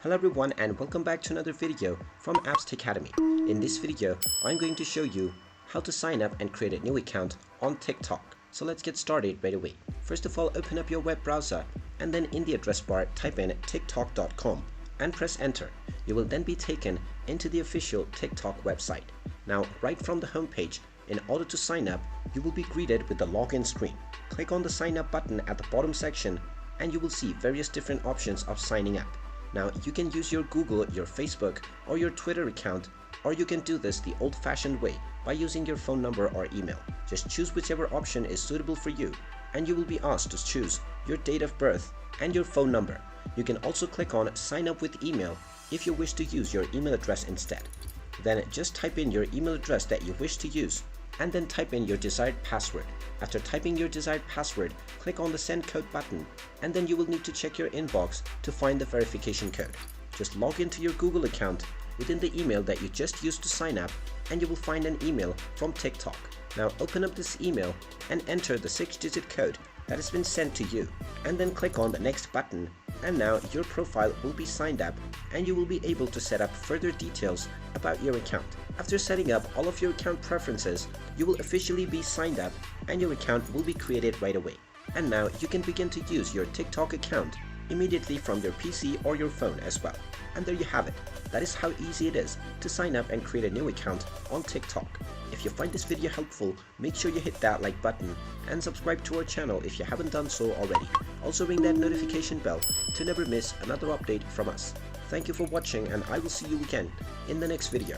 Hello everyone and welcome back to another video from Apps Academy. In this video, I'm going to show you how to sign up and create a new account on TikTok. So let's get started right away. First of all, open up your web browser and then in the address bar type in tiktok.com and press enter. You will then be taken into the official TikTok website. Now, right from the homepage, in order to sign up, you will be greeted with the login screen. Click on the sign up button at the bottom section and you will see various different options of signing up. Now you can use your Google, your Facebook or your Twitter account, or you can do this the old-fashioned way by using your phone number or email. Just choose whichever option is suitable for you and you will be asked to choose your date of birth and your phone number. You can also click on sign up with email if you wish to use your email address instead. Then just type in your email address that you wish to use and then type in your desired password. After typing your desired password, click on the send code button and then you will need to check your inbox to find the verification code. Just log into your Google account within the email that you just used to sign up and you will find an email from TikTok. Now open up this email and enter the 6-digit code that has been sent to you and then click on the next button, and now your profile will be signed up and you will be able to set up further details about your account. After setting up all of your account preferences, you will officially be signed up and your account will be created right away. And now you can begin to use your TikTok account immediately from your PC or your phone as well. And there you have it. That is how easy it is to sign up and create a new account on TikTok. If you find this video helpful, make sure you hit that like button and subscribe to our channel if you haven't done so already. Also ring that notification bell to never miss another update from us. Thank you for watching and I will see you again in the next video.